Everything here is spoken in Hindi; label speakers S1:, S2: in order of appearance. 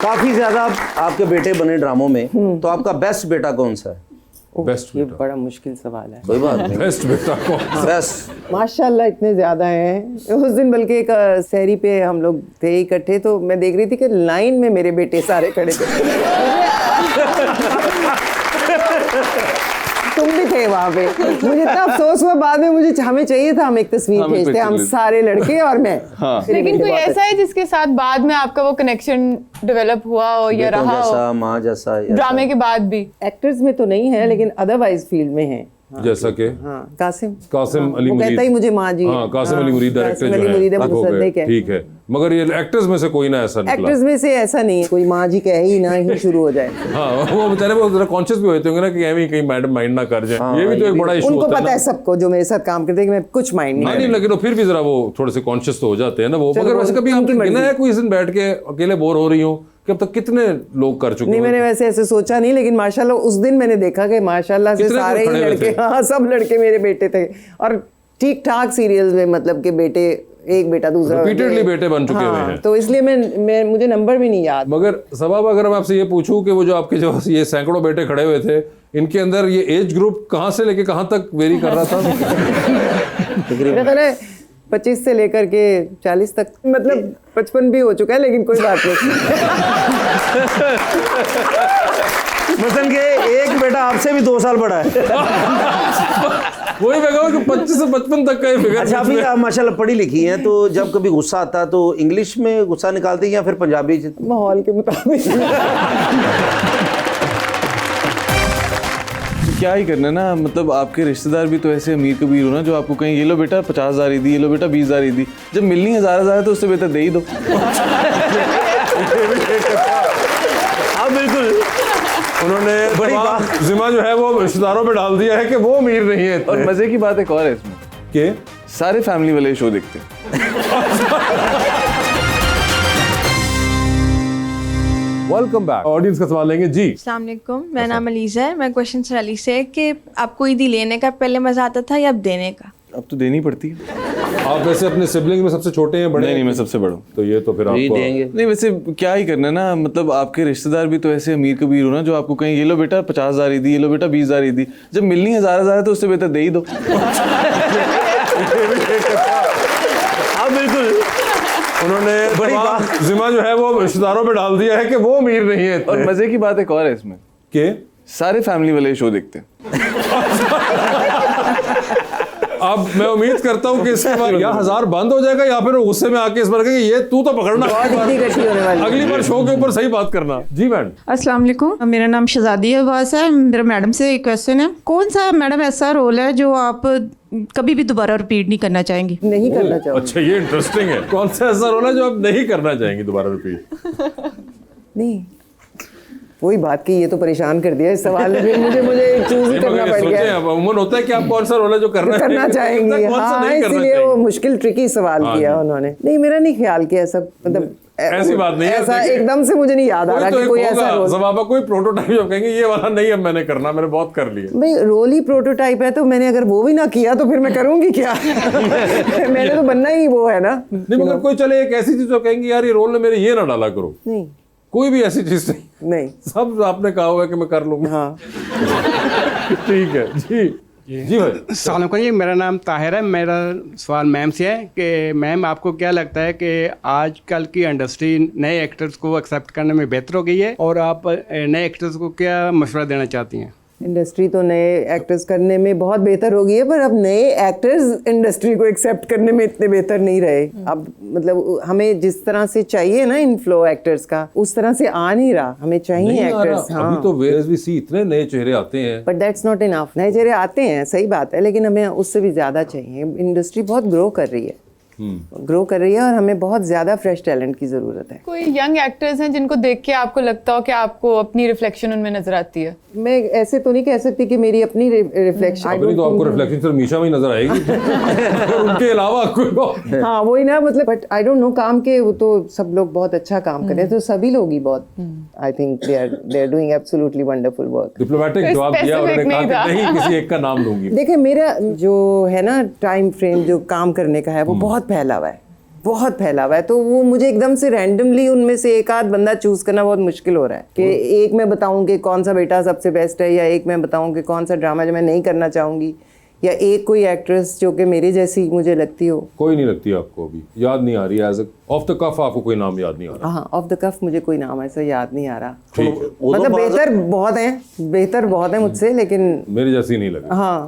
S1: काफी ज्यादा आपके बेटे बने ड्रामों में, तो आपका बेस्ट बेटा कौन सा है?
S2: बेस्ट
S3: ये बड़ा मुश्किल सवाल है।
S1: कोई बात नहीं।
S2: बेस्ट बेटा कौन?
S1: बेस्ट
S3: माशाल्लाह इतने ज्यादा हैं। उस दिन बल्कि एक सहरी पे हम लोग थे इकट्ठे, तो मैं देख रही थी कि लाइन में मेरे बेटे सारे खड़े थे। तुम भी थे वहाँ पे। मुझे इतना अफसोस हुआ बाद में, मुझे हमें चाहिए था, हम एक तस्वीर भेजते, हम सारे लड़के और मैं।
S4: हाँ। लेकिन कोई ऐसा है जिसके साथ बाद में आपका वो कनेक्शन डेवलप हुआ हो या रहा हो?
S1: जैसा माँ जैसा
S4: ड्रामे के बाद भी?
S3: एक्टर्स में तो नहीं है, लेकिन अदरवाइज फील्ड में है।
S2: जैसा कि
S3: हाँ, कासिम
S2: अली
S3: वो
S2: मुरीद
S3: कहता ही मुझे माँ जी।
S2: हाँ, कासिम अली मुरीद डायरेक्टर
S3: कासिम अली मुरीद है,
S2: जो
S3: मुसद्दिक
S2: है,
S3: है।
S2: ठीक है, मगर ये एक्टर्स में से कोई ना ऐसा निकला।
S3: एक्टर्स में से ऐसा नहीं है कोई माँ जी कहे ही ना ही शुरू हो जाए।
S2: हाँ, वो बेचारे वो जरा कॉन्शियस भी होते होंगे ना कि एवं कहीं मैडम माइंड ना कर जाए। ये भी तो एक बड़ा इशू
S3: उनको
S2: होता है
S3: पता है सबको जो मेरे साथ काम करते हैं कि मैं कुछ माइंड नहीं
S2: नहीं, लेकिन फिर भी जरा वो थोड़े से कॉन्शियस तो हो जाते हैं ना वो। मगर वैसे कभी आपने गिना है कोई दिन बैठ के अकेले बोर हो रही हो कि अब तक कितने लोग कर चुके?
S3: नहीं, मैंने वैसे ऐसे सोचा नहीं, लेकिन माशाल्लाह उस दिन मैंने देखा कि माशाल्लाह से सारे ही लड़के, हाँ सब लड़के मेरे बेटे थे, और ठीक ठाक सीरियल्स में, मतलब कि बेटे एक बेटा दूसरा
S2: रिपीटेडली बेटे बन चुके हुए हैं।
S3: तो इसलिए मैं मुझे नंबर भी नहीं याद।
S2: मगर सबब अगर मैं आपसे ये पूछूं कि वो जो आपके जो ये सैकड़ों बेटे खड़े हुए थे, इनके अंदर ये एज ग्रुप कहाँ से लेके कहाँ तक वेरी कर रहा था?
S3: मेरा ख्याल है 25 से लेकर के 40 तक, मतलब 55 भी हो चुका है, लेकिन कोई बात नहीं।
S1: मसलन के एक बेटा आपसे भी 2 साल बड़ा है।
S2: वही मैं कहूँ कि 25 से 55 तक का ही फिगर।
S1: अच्छा, अभी आप माशाल्लाह पढ़ी लिखी हैं, तो जब कभी गुस्सा आता तो इंग्लिश में गुस्सा निकालते हैं या फिर पंजाबी?
S3: माहौल के मुताबिक।
S4: क्या ही करना ना, मतलब आपके रिश्तेदार भी तो ऐसे अमीर कबीर हो ना, जो आपको कहें ये लो बेटा 50,000 ही दी, ये लो बेटा 20,000 ही दी। जब मिलनी 1,000 तो उससे बेहतर दे ही दो।
S1: हाँ बिल्कुल,
S2: उन्होंने बड़ी जिम्मा जो है वो रिश्तेदारों पे डाल दिया है कि वो अमीर नहीं है।
S4: और मजे की बात एक और है इसमें
S2: कि
S4: सारे फैमिली वाले शो देखते हैं।
S2: Welcome back. ऑडियंस का सवाल लेंगे जी।
S5: अस्सलाम वालेकुम, मेरा नाम अलीज़ा है। मैं क्वेश्चन सर अली से कि आपको ईदी लेने का पहले मजा आता था या अब देने का?
S4: अब तो देनी पड़ती है।
S2: आप वैसे अपने सिबलिंग में सबसे छोटे हैं, बड़े?
S4: नहीं, मैं सबसे बड़ा हूँ।
S2: तो ये तो फिर आपको
S1: देंगे।
S4: नहीं, वैसे क्या ही करना ना, मतलब आपके रिश्तेदार भी तो ऐसे अमीर कबीर हो ना, जो आपको कहें ये लो बेटा 50,000 ही दी, ये लो बेटा 20,000 ही दी। जब मिलनी 1,000 तो उससे बेहतर दे ही दो।
S1: हाँ बिल्कुल,
S2: उन्होंने बड़ी जिम्मा जो है वो रिश्तेदारों पे डाल दिया है कि वो अमीर नहीं है।
S4: और मजे की बात एक और है इसमें
S2: कि
S4: सारे फैमिली वाले शो देखते हैं।
S2: अब मैं उम्मीद करता हूँ कि इसके बाद या 1000 बंद हो जाएगा या फिर वो गुस्से में आके इस बार कहेंगे ये तू तो पकड़ना, अगली बार शो के ऊपर सही बात करना। जी मैडम।
S6: अस्सलाम वालेकुम, मेरा नाम शहजादी अब्बास है। मेरा मैडम से एक क्वेश्चन है, कौन सा मैडम ऐसा रोल है जो आप कभी भी दोबारा रिपीट नहीं करना चाहेंगी?
S3: नहीं करना चाहूँगी।
S2: अच्छा, ये इंटरेस्टिंग है। कौन सा ऐसा रोल है जो आप नहीं करना चाहेंगे दोबारा रिपीट?
S3: नहीं, वही बात की, ये तो परेशान कर दिया इस सवाल ने, मुझे चूज ही करना पड़ गया।
S2: अमूमन होता है कि आप कौन सा रोल है जो करना
S3: चाहेंगे। हाँ, इसलिए वो मुश्किल ट्रिकी सवाल किया उन्होंने। नहीं, मेरा नहीं ख्याल किया ऐसा, मतलब
S2: ऐसी बात नहीं है।
S3: ऐसा एकदम से मुझे नहीं याद आ रहा कि कोई ऐसा रोल।
S2: जब आप कोई प्रोटोटाइप जब कहेंगे ये वाला नहीं अब मैंने करना, मैंने बहुत कर लिया।
S3: भाई रोल ही प्रोटोटाइप है, तो मैंने अगर वो भी ना किया तो फिर मैं करूंगी क्या? मैंने तो बनना ही वो है ना।
S2: नहीं, मगर कोई चले एक ऐसी चीज जो कहेंगे यार ये रोल में मेरे ये ना डाला करो।
S3: नहीं,
S2: कोई भी ऐसी चीज
S3: नहीं,
S2: सब आपने कहा हुआ है कि मैं कर लूंगा।
S3: हाँ
S2: ठीक है जी। जी भाई।
S7: अस्सलाम वालेकुम जी, मेरा नाम ताहिर है। मेरा सवाल मैम से है कि मैम आपको क्या लगता है कि आजकल की इंडस्ट्री नए एक्टर्स को एक्सेप्ट करने में बेहतर हो गई है, और आप नए एक्टर्स को क्या मशवरा देना चाहती हैं?
S3: इंडस्ट्री तो नए एक्टर्स करने में बहुत बेहतर हो गई है, पर अब नए एक्टर्स इंडस्ट्री को एक्सेप्ट करने में इतने बेहतर नहीं रहे। अब मतलब हमें जिस तरह से चाहिए ना इनफ्लो एक्टर्स का, उस तरह से आ नहीं रहा। हमें चाहिए एक्टर्स। हाँ,
S2: अभी तो वेयर वी सी इतने नए चेहरे आते हैं,
S3: बट दैट्स नॉट इनफ। नए चेहरे आते हैं, सही बात है, लेकिन हमें उससे भी ज़्यादा चाहिए। इंडस्ट्री बहुत ग्रो कर रही है, और हमें बहुत ज़्यादा फ्रेश टैलेंट की ज़रूरत है।
S4: कोई यंग एक्टर्स हैं जिनको देख के आपको लगता हो कि आपको अपनी रिफ्लेक्शन उनमें नजर आती है?
S3: मैं ऐसे तो नहीं कह सकती कि मेरी अपनी रिफ्लेक्शन।
S2: अभी तो आपको रिफ्लेक्शन सिर्फ मीशा में ही नजर आएगी। उनके अलावा कोई।
S3: हाँ वही ना, मतलब बट आई डोंट नो, काम के वो तो सब लोग बहुत अच्छा काम कर रहे हैं, तो सभी लोग ही बहुत, I think they are doing absolutely wonderful work.
S2: Diplomatic जवाब दिया उन्होंने, कहा कि नहीं किसी एक का नाम लूंगी।
S3: देखिए मेरा जो है ना टाइम फ्रेम जो काम करने का है वो बहुत फैला हुआ है। बहुत फैला हुआ है, तो वो मुझे एकदम से रैंडमली उनमें से एक आध बंदा चूज करना बहुत मुश्किल हो रहा है कि एक मैं बताऊं कि कौन सा बेटा सबसे बेस्ट है, या एक मैं बताऊं कि कौन सा ड्रामा जो मैं नहीं करना चाहूंगी, या एक कोई एक्ट्रेस जो कि मेरे जैसी मुझे लगती हो।
S2: कोई नहीं लगती आपको, अभी याद नहीं आ रही एज ऑफ द कफ आपको कोई नाम याद नहीं आ रहा?
S3: हाँ, ऑफ द कफ मुझे कोई नाम ऐसा याद नहीं आ रहा।
S2: ठीक है,
S3: मतलब बेहतर बहुत है मुझसे, लेकिन
S2: मेरे जैसी नहीं लगी।
S3: हाँ